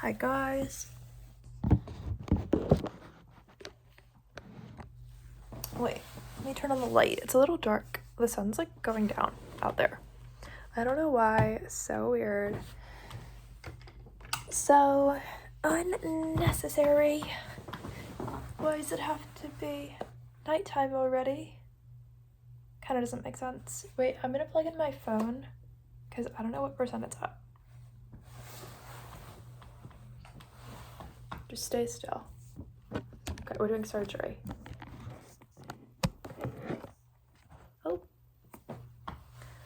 Hi guys. Wait, let me turn on the light. It's a little dark. The sun's like going down out there. I don't know why. So weird. So unnecessary. Why does it have to be nighttime already? Kind of doesn't make sense. Wait, I'm gonna plug in my phone because I don't know what percent it's at. Just stay still. Okay, we're doing surgery. Oh.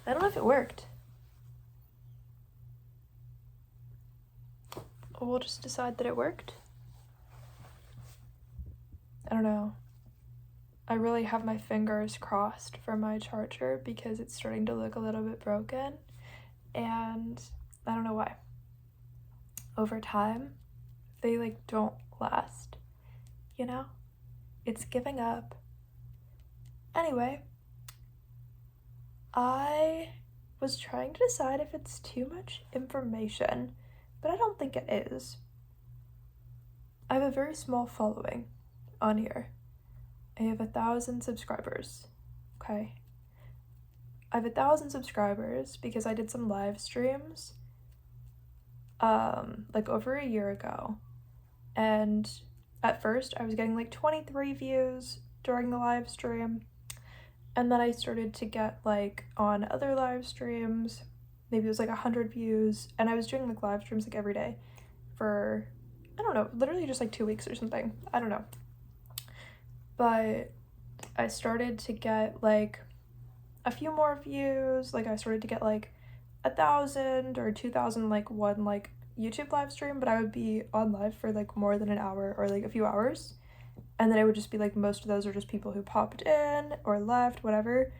I don't know if it worked. We'll just decide that it worked. I don't know. I really have my fingers crossed for my charger because it's starting to look a little bit broken, and I don't know why. Over time, they like don't last, you know? It's giving up. Anyway, I was trying to decide if it's too much information, but I don't think it is. I have a very small following on here. I have 1,000 subscribers, okay? I have 1,000 subscribers because I did some live streams, like over a year ago. And at first I was getting like 23 views during the live stream. And then I started to get like on other live streams, maybe it was like 100 views. And I was doing like live streams like every day for, I don't know, literally just like 2 weeks or something. I don't know. But I started to get like a few more views. Like I started to get like 1,000 or 2,000 like one like YouTube live stream, but I would be on live for like more than an hour or like a few hours, and then it would just be like most of those are just people who popped in or left, whatever.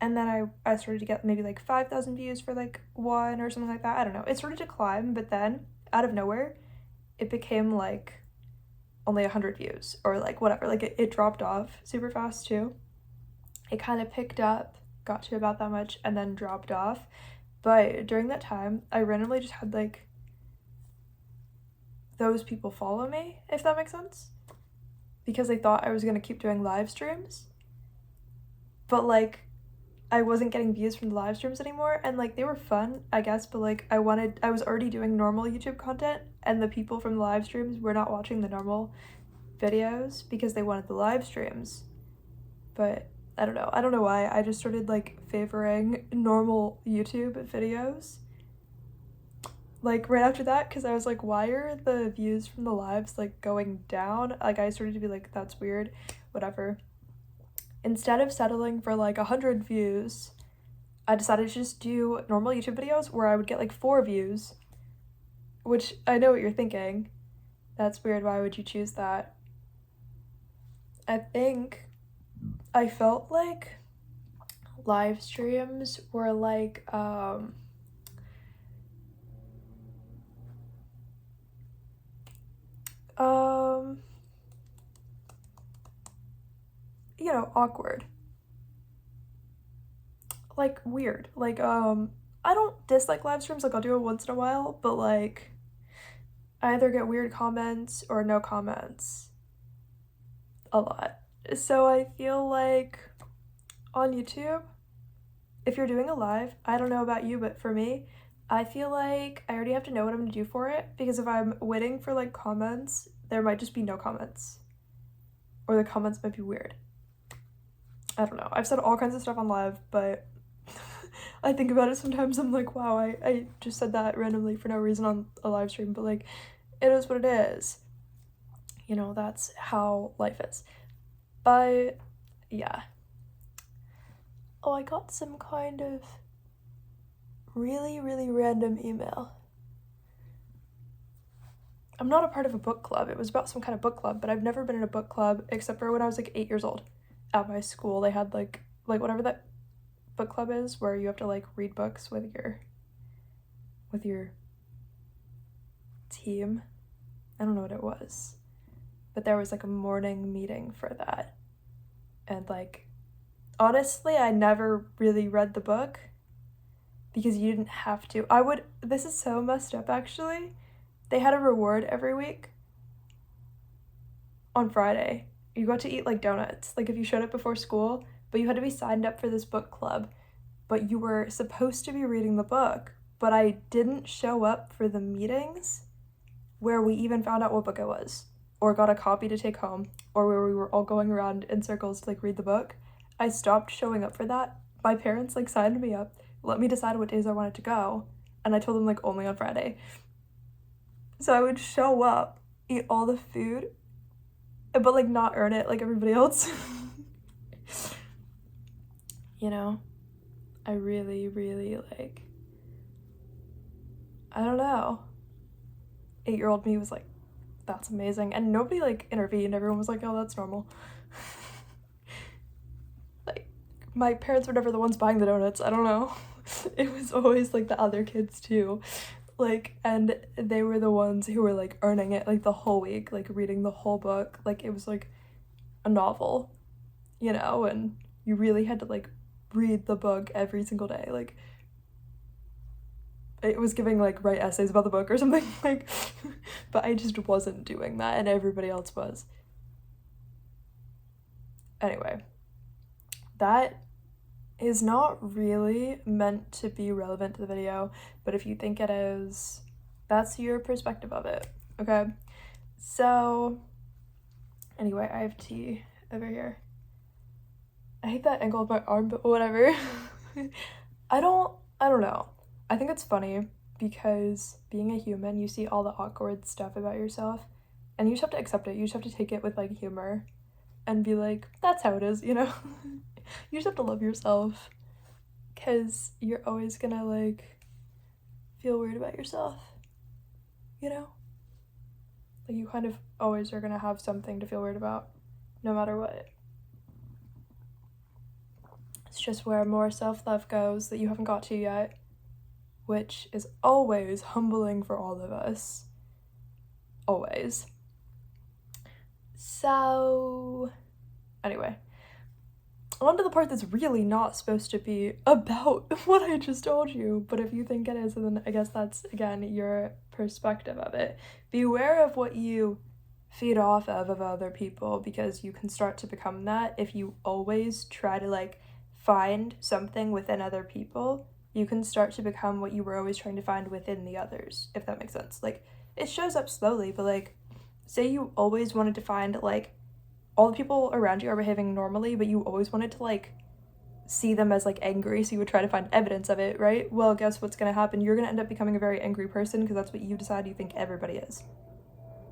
And then I started to get maybe like 5,000 views for like one or something like that. I don't know, it started to climb, but then out of nowhere it became like only 100 views or like whatever. Like it dropped off super fast too. It kind of picked up, got to about that much, and then dropped off. But during that time I randomly just had like those people follow me, if that makes sense, because they thought I was gonna keep doing live streams, but like I wasn't getting views from the live streams anymore, and like they were fun, I guess, but like I was already doing normal YouTube content, and the people from the live streams were not watching the normal videos because they wanted the live streams. But I don't know why I just started like favoring normal YouTube videos like right after that, because I was like, why are the views from the lives like going down? Like I started to be like, that's weird, whatever. Instead of settling for like 100 views, I decided to just do normal YouTube videos where I would get like 4 views, which I know what you're thinking. That's weird, why would you choose that? I think I felt like live streams were like you know, awkward, like weird. Like I don't dislike live streams, like I'll do it once in a while, but like I either get weird comments or no comments a lot. So I feel like on YouTube, if you're doing a live, I don't know about you, but for me, I feel like I already have to know what I'm gonna do for it, because if I'm waiting for like comments, there might just be no comments, or the comments might be weird. I don't know. I've said all kinds of stuff on live, but I think about it sometimes, I'm like, wow, I just said that randomly for no reason on a live stream, but like, it is what it is. You know, that's how life is. But yeah. Oh, I got some kind of really, really random email. I'm not a part of a book club. It was about some kind of book club, but I've never been in a book club except for when I was like 8 years old. At my school, they had like whatever that book club is where you have to like read books with your team. I don't know what it was, but there was like a morning meeting for that. And like, honestly, I never really read the book because you didn't have to. This is so messed up actually, they had a reward every week on Friday. You got to eat like donuts, like if you showed up before school, but you had to be signed up for this book club, but you were supposed to be reading the book, but I didn't show up for the meetings where we even found out what book it was, or got a copy to take home, or where we were all going around in circles to like read the book. I stopped showing up for that. My parents like signed me up, let me decide what days I wanted to go, and I told them like only on Friday. So I would show up, eat all the food, but like not earn it like everybody else. You know, I really, really like, I don't know. 8-year-old me was like, that's amazing. And nobody like intervened. Everyone was like, oh, that's normal. Like, my parents were never the ones buying the donuts. I don't know. It was always like the other kids too. Like, and they were the ones who were like earning it like the whole week, like reading the whole book. Like it was like a novel, you know, and you really had to like read the book every single day. Like it was giving like write essays about the book or something, like, but I just wasn't doing that and everybody else was. Anyway, that is not really meant to be relevant to the video, but if you think it is, that's your perspective of it, okay? So anyway, I have tea over here. I hate that angle of my arm, but whatever. I don't know. I think it's funny because being a human, you see all the awkward stuff about yourself and you just have to accept it. You just have to take it with like humor and be like, that's how it is, you know? You just have to love yourself because you're always gonna like feel weird about yourself, you know? Like you kind of always are gonna have something to feel weird about no matter what. It's just where more self-love goes that you haven't got to yet, which is always humbling for all of us. Always. So, anyway, on to the part that's really not supposed to be about what I just told you, but if you think it is, then I guess that's, again, your perspective of it. Beware of what you feed off of other people, because you can start to become that if you always try to, like, find something within other people. You can start to become what you were always trying to find within the others, if that makes sense. Like, it shows up slowly, but, like, say you always wanted to find, like, all the people around you are behaving normally, but you always wanted to, like, see them as, like, angry, so you would try to find evidence of it, right? Well, guess what's gonna happen? You're gonna end up becoming a very angry person because that's what you decide you think everybody is.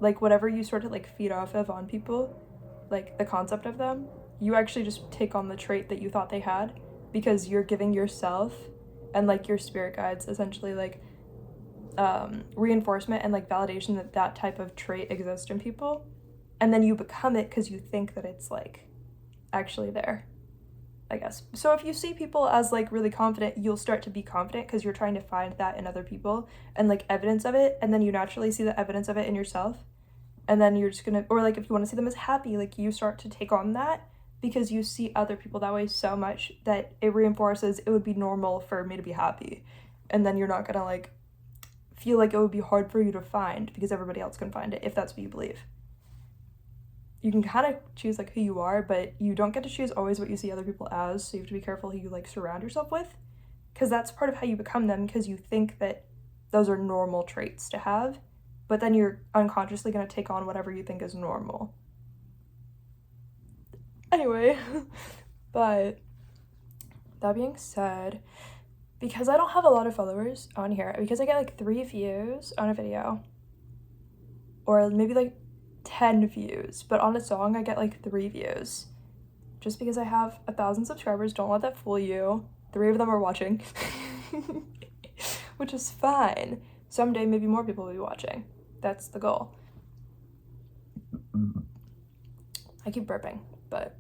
Like, whatever you sort of, like, feed off of on people, like, the concept of them, you actually just take on the trait that you thought they had because you're giving yourself and, like, your spirit guides essentially, like, reinforcement and, like, validation that that type of trait exists in people. And then you become it because you think that it's, like, actually there, I guess. So if you see people as, like, really confident, you'll start to be confident because you're trying to find that in other people and, like, evidence of it. And then you naturally see the evidence of it in yourself. And then you're just gonna, or, like, if you want to see them as happy, like, you start to take on that because you see other people that way so much that it reinforces it would be normal for me to be happy. And then you're not gonna, like, feel like it would be hard for you to find because everybody else can find it if that's what you believe. You can kind of choose, like, who you are, but you don't get to choose always what you see other people as, so you have to be careful who you, like, surround yourself with, because that's part of how you become them, because you think that those are normal traits to have, but then you're unconsciously going to take on whatever you think is normal. Anyway, but that being said, because I don't have a lot of followers on here, because I get, like, 3 views on a video, or maybe, like, 10 views, but on a song I get, like, 3 views. Just because I have 1,000 subscribers, don't let that fool you. 3 of them are watching. Which is fine. Someday maybe more people will be watching. That's the goal. I keep burping, but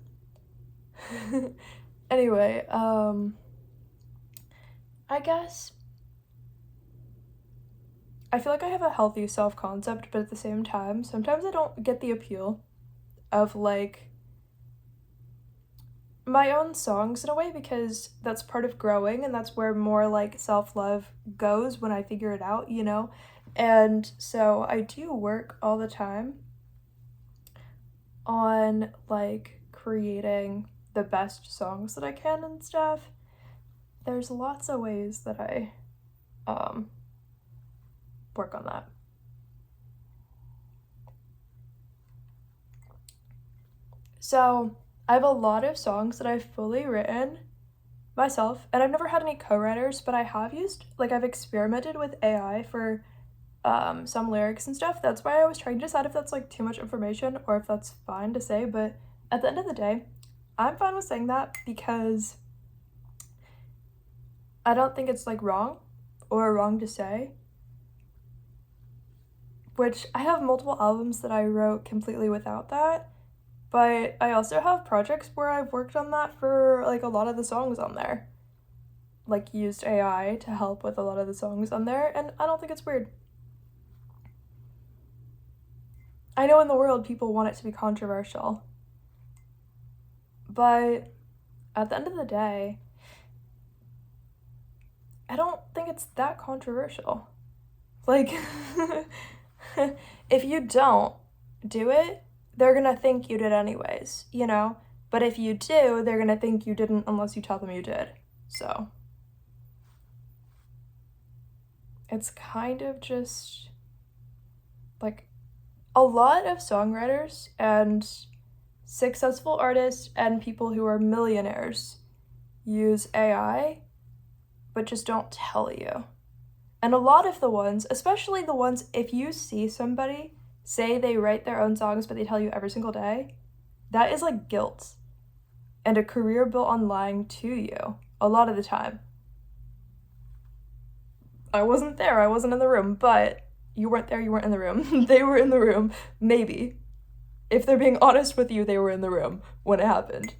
anyway, I guess I feel like I have a healthy self-concept, but at the same time, sometimes I don't get the appeal of, like, my own songs in a way, because that's part of growing and that's where more, like, self-love goes when I figure it out, you know? And so I do work all the time on like creating the best songs that I can and stuff. There's lots of ways that I work on that. So I have a lot of songs that I've fully written myself, and I've never had any co-writers, but I have used, like, I've experimented with AI for some lyrics and stuff. That's why I was trying to decide if that's like too much information or if that's fine to say, but at the end of the day, I'm fine with saying that because I don't think it's like wrong or wrong to say. Which I have multiple albums that I wrote completely without that, but I also have projects where I've worked on that for like a lot of the songs on there. Like used AI to help with a lot of the songs on there, and I don't think it's weird. I know in the world people want it to be controversial, but at the end of the day, I don't think it's that controversial. Like, if you don't do it, they're gonna think you did anyways, you know? But if you do, they're gonna think you didn't unless you tell them you did. So it's kind of just like a lot of songwriters and successful artists and people who are millionaires use AI, but just don't tell you. And a lot of the ones, especially the ones, if you see somebody say they write their own songs, but they tell you every single day, that is like guilt and a career built on lying to you a lot of the time. I wasn't there, I wasn't in the room, but you weren't there, you weren't in the room. They were in the room, maybe. If they're being honest with you, they were in the room when it happened.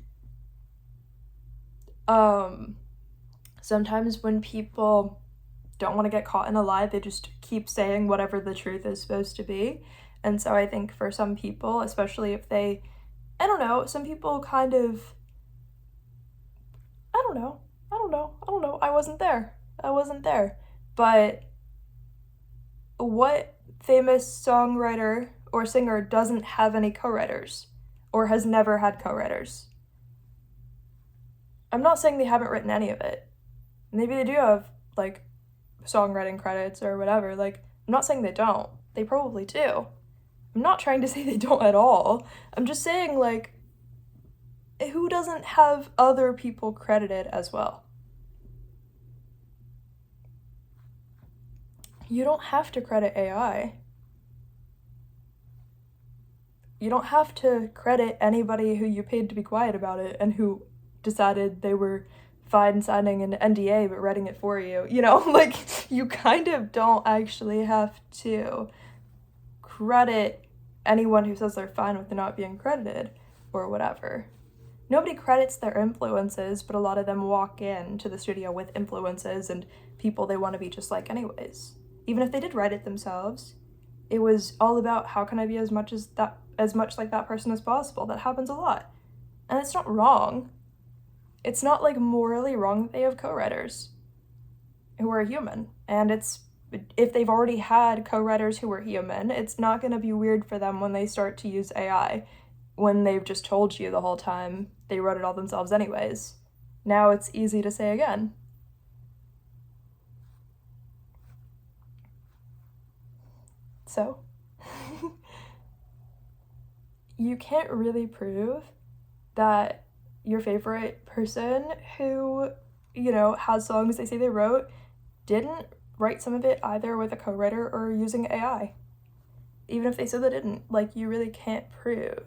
Sometimes when people don't want to get caught in a lie, they just keep saying whatever the truth is supposed to be. And so I think for some people, especially if they, I don't know, some people kind of, I don't know, I wasn't there. But what famous songwriter or singer doesn't have any co-writers or has never had co-writers? I'm not saying they haven't written any of it. Maybe they do have, like, songwriting credits or whatever. Like, I'm not saying they don't. They probably do. I'm not trying to say they don't at all. I'm just saying, like, who doesn't have other people credited as well? You don't have to credit AI. You don't have to credit anybody who you paid to be quiet about it and who decided they were fine signing an NDA but writing it for you. You know, like, you kind of don't actually have to credit anyone who says they're fine with not being credited or whatever. Nobody credits their influences, but a lot of them walk into the studio with influences and people they want to be just like anyways. Even if they did write it themselves, it was all about how can I be as much like that person as possible. That happens a lot. And it's not wrong. It's not like morally wrong that they have co-writers who are human. And it's, if they've already had co-writers who are human, it's not going to be weird for them when they start to use AI, when they've just told you the whole time they wrote it all themselves anyways. Now it's easy to say again. So, you can't really prove that your favorite person who, you know, has songs they say they wrote didn't write some of it either with a co-writer or using AI. Even if they said they didn't, like, you really can't prove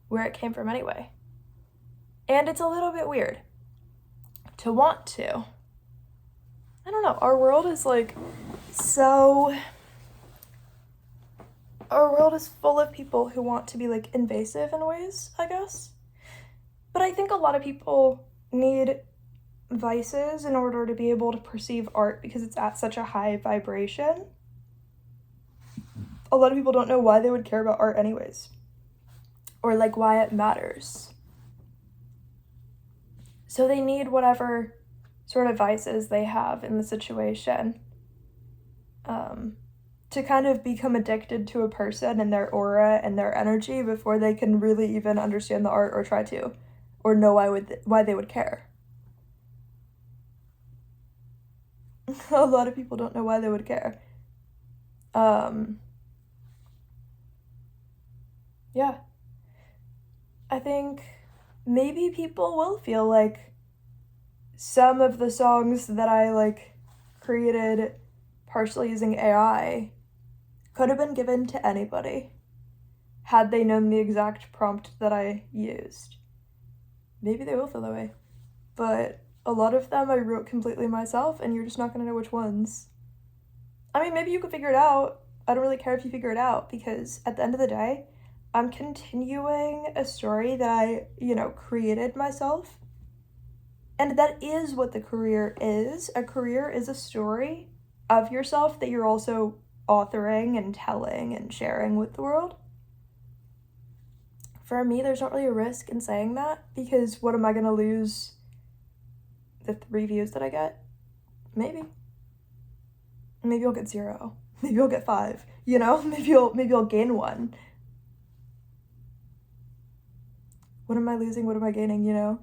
where it came from anyway. And it's a little bit weird to want to. I don't know, our world is like so... Our world is full of people who want to be like invasive in ways, I guess. But I think a lot of people need vices in order to be able to perceive art because it's at such a high vibration. A lot of people don't know why they would care about art anyways, or like why it matters. So they need whatever sort of vices they have in the situation to kind of become addicted to a person and their aura and their energy before they can really even understand the art or try to, or know why they would care. A lot of people don't know why they would care. Yeah. I think maybe people will feel like some of the songs that I like created partially using AI could have been given to anybody had they known the exact prompt that I used. Maybe they will feel that way. But a lot of them I wrote completely myself, and you're just not gonna know which ones. I mean, maybe you could figure it out. I don't really care if you figure it out, because at the end of the day, I'm continuing a story that I, created myself. And that is what the career is. A career is a story of yourself that you're also authoring and telling and sharing with the world. For me, there's not really a risk in saying that, because what am I gonna lose? The 3 views that I get? Maybe I'll get 0. Maybe I'll get 5. Maybe I'll gain 1. What am I losing? What am I gaining?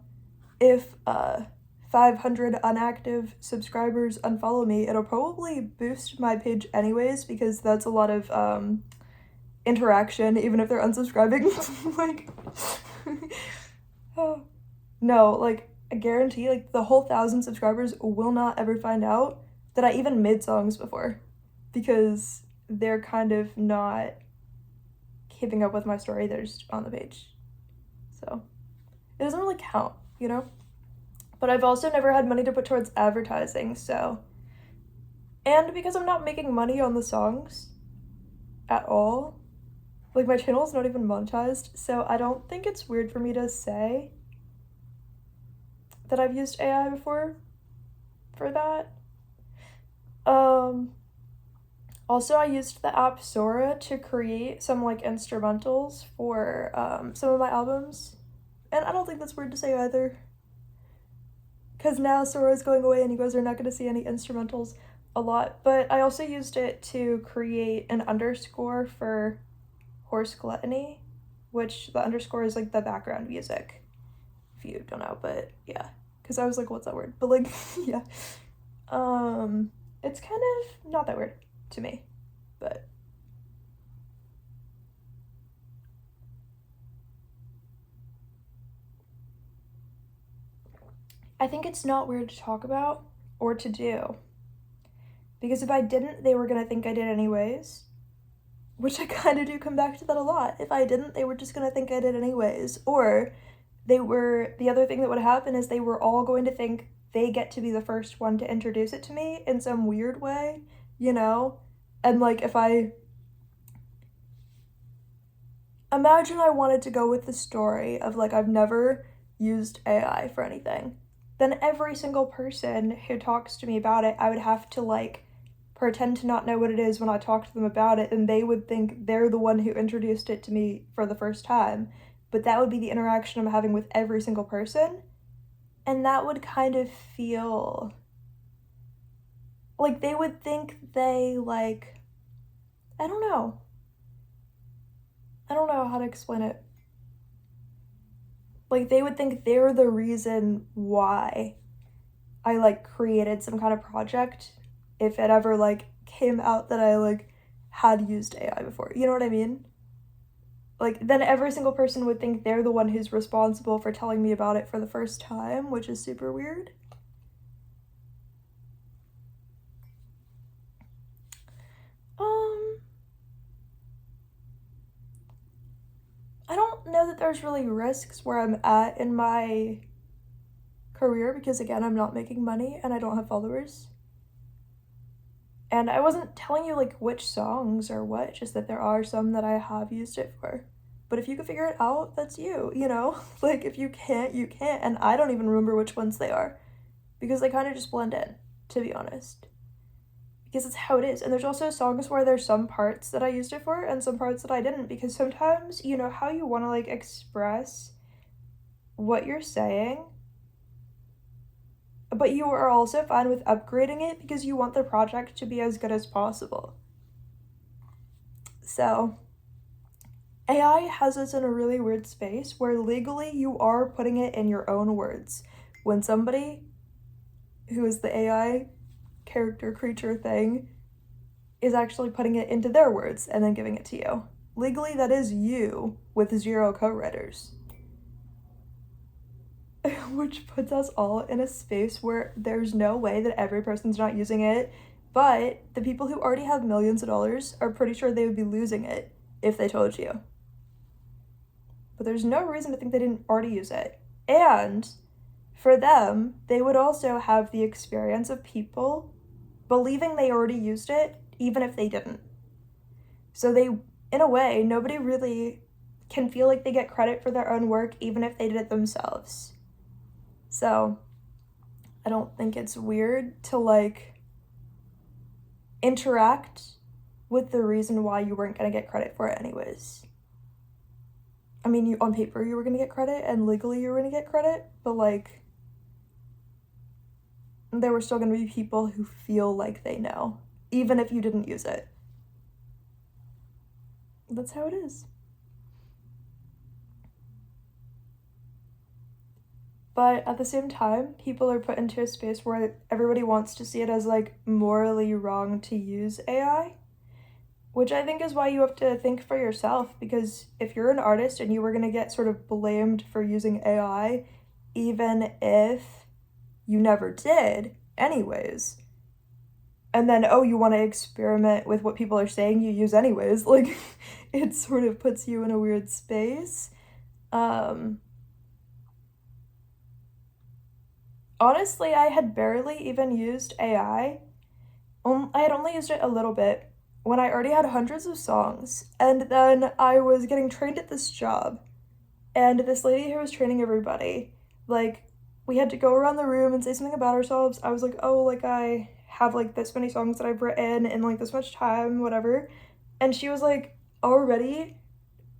If 500 unactive subscribers unfollow me, it'll probably boost my page anyways, because that's a lot of interaction, even if they're unsubscribing. Like, oh. No, like, I guarantee, like, the whole 1,000 subscribers will not ever find out that I even made songs before, because they're kind of not keeping up with my story. They're just on the page. So it doesn't really count, But I've also never had money to put towards advertising, so. And because I'm not making money on the songs at all, like, my channel is not even monetized, so I don't think it's weird for me to say that I've used AI before for that. Also, I used the app Sora to create some, like, instrumentals for some of my albums, and I don't think that's weird to say either, because now Sora is going away and you guys are not going to see any instrumentals a lot. But I also used it to create an underscore for Horse Gluttony, which the underscore is like the background music, if you don't know. But yeah, because I was like, what's that word? But like, yeah, it's kind of not that weird to me, but I think it's not weird to talk about or to do, because if I didn't, they were gonna think I did anyways, which I kind of do come back to that a lot. If I didn't, they were just gonna think I did anyways, or the other thing that would happen is they were all going to think they get to be the first one to introduce it to me in some weird way, and like, if I imagine I wanted to go with the story of, like, I've never used AI for anything, then every single person who talks to me about it, I would have to, like, pretend to not know what it is when I talk to them about it, and they would think they're the one who introduced it to me for the first time. But that would be the interaction I'm having with every single person, and that would kind of feel like they would think they, like, I don't know how to explain it. Like, they would think they're the reason why I, like, created some kind of project if it ever, like, came out that I, like, had used AI before. You know what I mean? Like, then every single person would think they're the one who's responsible for telling me about it for the first time, which is super weird. I don't know that there's really risks where I'm at in my career, because, again, I'm not making money and I don't have followers. And I wasn't telling you, like, which songs or what, just that there are some that I have used it for. But if you can figure it out, that's you, Like, if you can't, you can't. And I don't even remember which ones they are, because they kind of just blend in, to be honest. Because it's how it is. And there's also songs where there's some parts that I used it for and some parts that I didn't, because sometimes, how you want to, like, express what you're saying, but you are also fine with upgrading it because you want the project to be as good as possible. So AI has us in a really weird space where legally you are putting it in your own words. When somebody who is the AI character creature thing is actually putting it into their words and then giving it to you. Legally, that is you with 0 co-writers. Which puts us all in a space where there's no way that every person's not using it, but the people who already have millions of dollars are pretty sure they would be losing it if they told you. But there's no reason to think they didn't already use it. And for them, they would also have the experience of people believing they already used it, even if they didn't. So they, in a way, nobody really can feel like they get credit for their own work, even if they did it themselves. So I don't think it's weird to, like, interact with the reason why you weren't going to get credit for it anyways. I mean, on paper you were going to get credit, and legally you were going to get credit, but, like, there were still going to be people who feel like they know, even if you didn't use it. That's how it is. But at the same time, people are put into a space where everybody wants to see it as, like, morally wrong to use AI, which I think is why you have to think for yourself, because if you're an artist and you were going to get sort of blamed for using AI, even if you never did anyways, and then, oh, you want to experiment with what people are saying you use anyways, like, it sort of puts you in a weird space. Honestly, I had barely even used AI. I had only used it a little bit when I already had hundreds of songs, and then I was getting trained at this job, and this lady who was training everybody, like, we had to go around the room and say something about ourselves. I was like, oh, like, I have, like, this many songs that I've written in, like, this much time, whatever, and she was, like, already,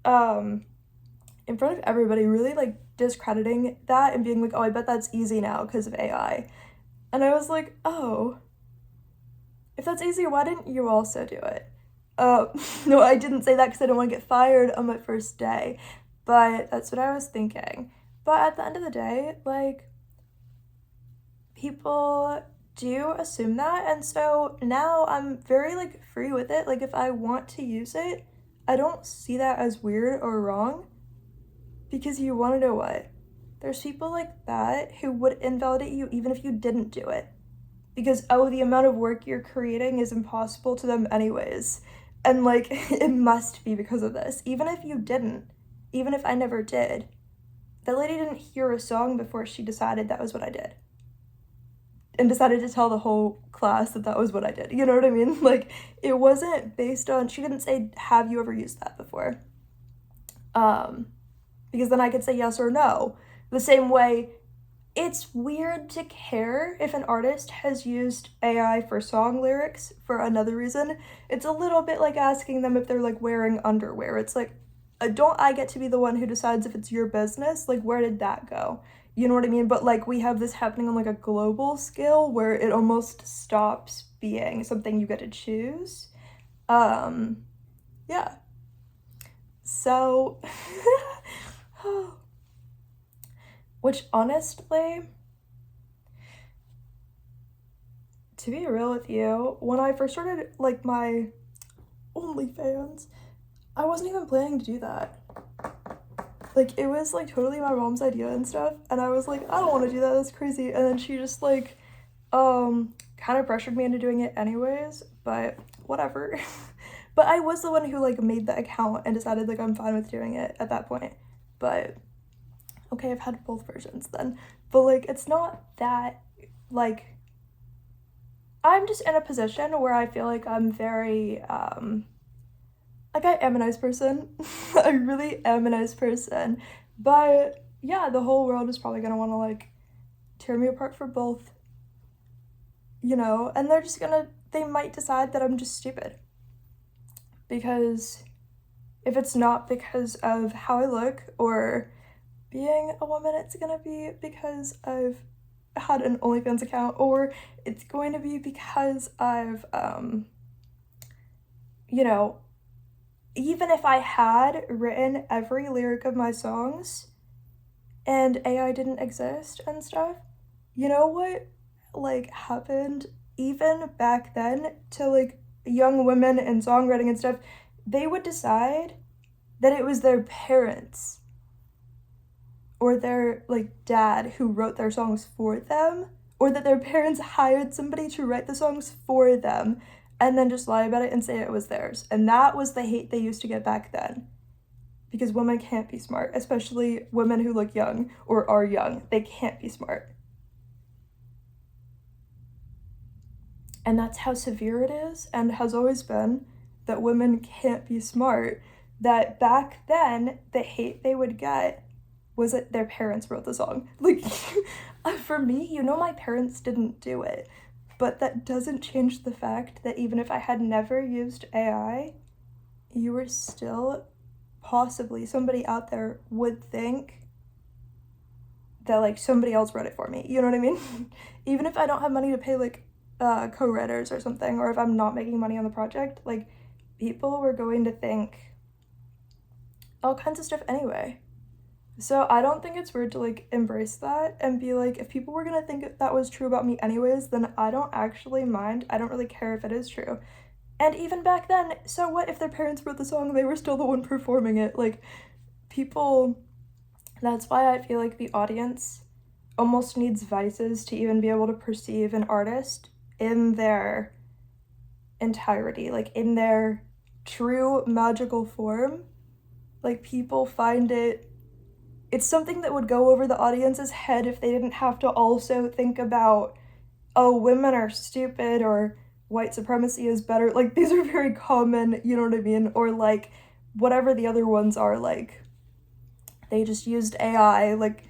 in front of everybody, really, like, discrediting that and being like, oh, I bet that's easy now because of AI. And I was like, oh, if that's easy, why didn't you also do it? No, I didn't say that because I don't want to get fired on my first day, but that's what I was thinking. But at the end of the day, like, people do assume that, and so now I'm very, like, free with it. Like, if I want to use it, I don't see that as weird or wrong, because you want to know what? There's people like that who would invalidate you even if you didn't do it. Because, oh, the amount of work you're creating is impossible to them anyways. And, like, it must be because of this. Even if you didn't, even if I never did, that lady didn't hear a song before she decided that was what I did. And decided to tell the whole class that that was what I did. You know what I mean? Like, it wasn't based on, she didn't say, have you ever used that before? Because then I could say yes or no. The same way, it's weird to care if an artist has used AI for song lyrics for another reason. It's a little bit like asking them if they're, like, wearing underwear. It's like, don't I get to be the one who decides if it's your business? Like, where did that go? You know what I mean? But, like, we have this happening on, like, a global scale where it almost stops being something you get to choose. Yeah. So, which honestly, to be real with you, when I first started, like, my OnlyFans, I wasn't even planning to do that. Like, it was, like, totally my mom's idea and stuff, and I was like, I don't want to do that, that's crazy, and then she just, like, kind of pressured me into doing it anyways, but whatever. But I was the one who, like, made the account and decided, like, I'm fine with doing it at that point. But okay, I've had both versions then. But, like, it's not that, like, I'm just in a position where I feel like I'm very, like, I am a nice person. I really am a nice person. But, yeah, the whole world is probably gonna want to, like, tear me apart for both, you know? And they're just gonna, they might decide that I'm just stupid. Because if it's not because of how I look or being a woman, it's gonna be because I've had an OnlyFans account, or it's going to be because I've, you know, even if I had written every lyric of my songs and AI didn't exist and stuff, you know what, like, happened even back then to, like, young women in songwriting and stuff? They would decide that it was their parents or their, like, dad who wrote their songs for them, or that their parents hired somebody to write the songs for them, and then just lie about it and say it was theirs. And that was the hate they used to get back then. Because women can't be smart, especially women who look young or are young. They can't be smart. And that's how severe it is, and has always been, that women can't be smart. That back then, the hate they would get was that their parents wrote the song. Like, for me, you know, my parents didn't do it. But that doesn't change the fact that even if I had never used AI, you were still possibly, somebody out there would think that, like, somebody else wrote it for me. You know what I mean? Even if I don't have money to pay, like, co-writers or something, or if I'm not making money on the project, like, people were going to think all kinds of stuff anyway. So I don't think it's weird to, like, embrace that and be like, if people were gonna think that was true about me anyways, then I don't actually mind. I don't really care if it is true. And even back then, so what if their parents wrote the song, they were still the one performing it? Like, people, that's why I feel like the audience almost needs vices to even be able to perceive an artist in their entirety, like, in their true magical form. Like, people find it's something that would go over the audience's head if they didn't have to also think about, oh, women are stupid, or white supremacy is better. Like, these are very common, you know what I mean? Or, like, whatever the other ones are, like, they just used AI, like,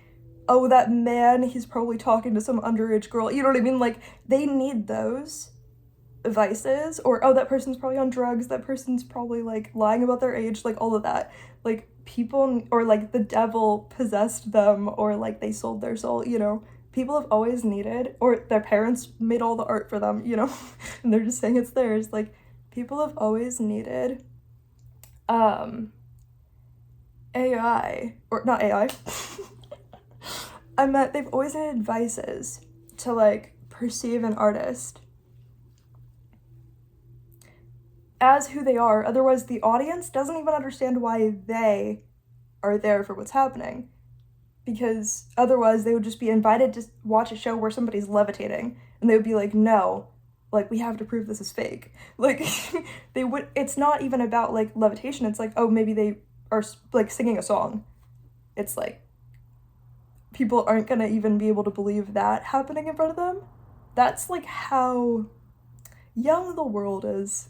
oh, that man, he's probably talking to some underage girl, you know what I mean? Like, they need those vices, or, oh, that person's probably on drugs, that person's probably, like, lying about their age, like, all of that. Like, people, or, like, the devil possessed them, or, like, they sold their soul, you know? People have always needed, or their parents made all the art for them, you know? And they're just saying it's theirs. Like, people have always needed AI, or not AI. I meant they've always needed vices to, like, perceive an artist as who they are. Otherwise, the audience doesn't even understand why they are there for what's happening. Because otherwise, they would just be invited to watch a show where somebody's levitating, and they would be like, no, like, we have to prove this is fake. Like, they would, it's not even about, like, levitation. It's like, oh, maybe they are, like, singing a song. It's like, people aren't gonna even be able to believe that happening in front of them. That's, like, how young the world is,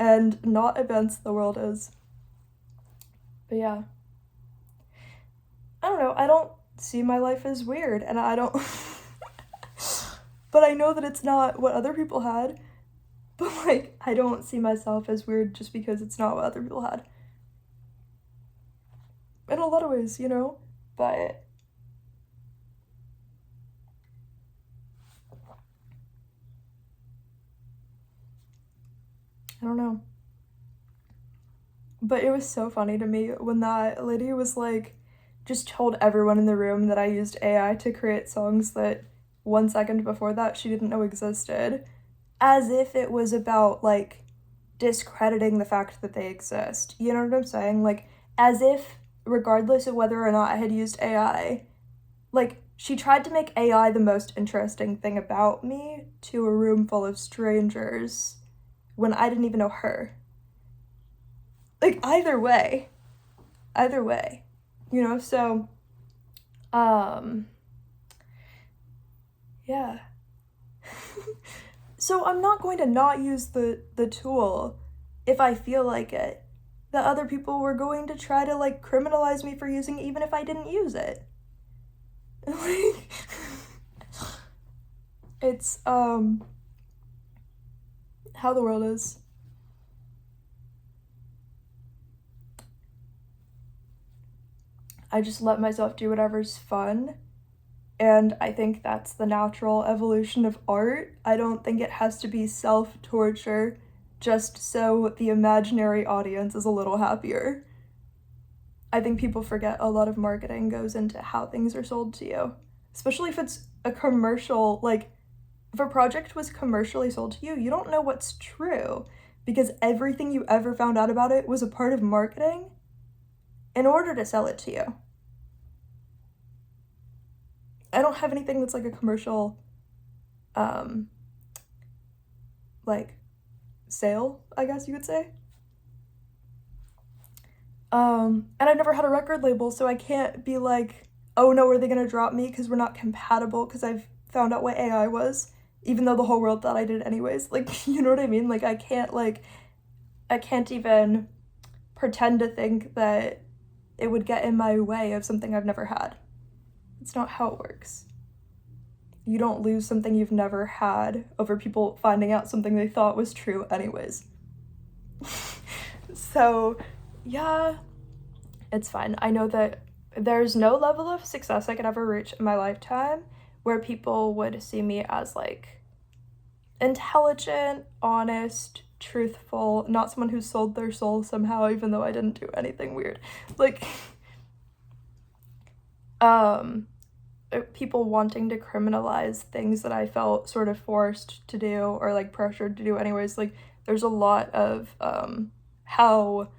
and not advanced the world is. But yeah. I don't know, I don't see my life as weird, and I don't but I know that it's not what other people had. But, like, I don't see myself as weird just because it's not what other people had. In a lot of ways, you know? But I don't know. But it was so funny to me when that lady was like, just told everyone in the room that I used AI to create songs that 1 second before that she didn't know existed, as if it was about, like, discrediting the fact that they exist. You know what I'm saying? Like, as if, regardless of whether or not I had used AI, like, she tried to make AI the most interesting thing about me to a room full of strangers when I didn't even know her. Like, either way, you know? So, yeah. So I'm not going to not use the tool if I feel like it. That other people were going to try to, like, criminalize me for using it even if I didn't use it. Like, it's, how the world is. I just let myself do whatever's fun, and I think that's the natural evolution of art. I don't think it has to be self-torture just so the imaginary audience is a little happier. I think people forget a lot of marketing goes into how things are sold to you, especially if it's a commercial. Like, if a project was commercially sold to you, you don't know what's true because everything you ever found out about it was a part of marketing in order to sell it to you. I don't have anything that's like a commercial, like, sale, I guess you could say. And I've never had a record label, so I can't be like, oh no, are they gonna drop me because we're not compatible because I've found out what AI was, even though the whole world thought I did anyways. Like, you know what I mean? Like, I can't even pretend to think that it would get in my way of something I've never had. It's not how it works. You don't lose something you've never had over people finding out something they thought was true anyways. So, yeah, it's fine. I know that there's no level of success I could ever reach in my lifetime where people would see me as, like, intelligent, honest, truthful, not someone who sold their soul somehow, even though I didn't do anything weird. Like, people wanting to criminalize things that I felt sort of forced to do or, like, pressured to do anyways. Like, there's a lot of how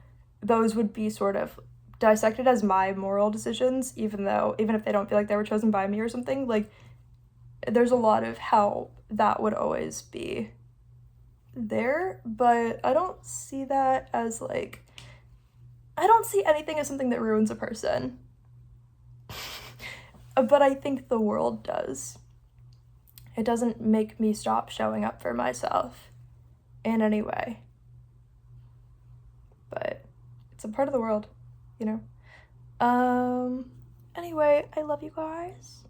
those would be sort of dissected as my moral decisions, even if they don't feel like they were chosen by me or something. Like, there's a lot of how that would always be there, but I don't see that as, like, I don't see anything as something that ruins a person. But I think the world does. It doesn't make me stop showing up for myself in any way. But it's a part of the world, you know? Anyway, I love you guys.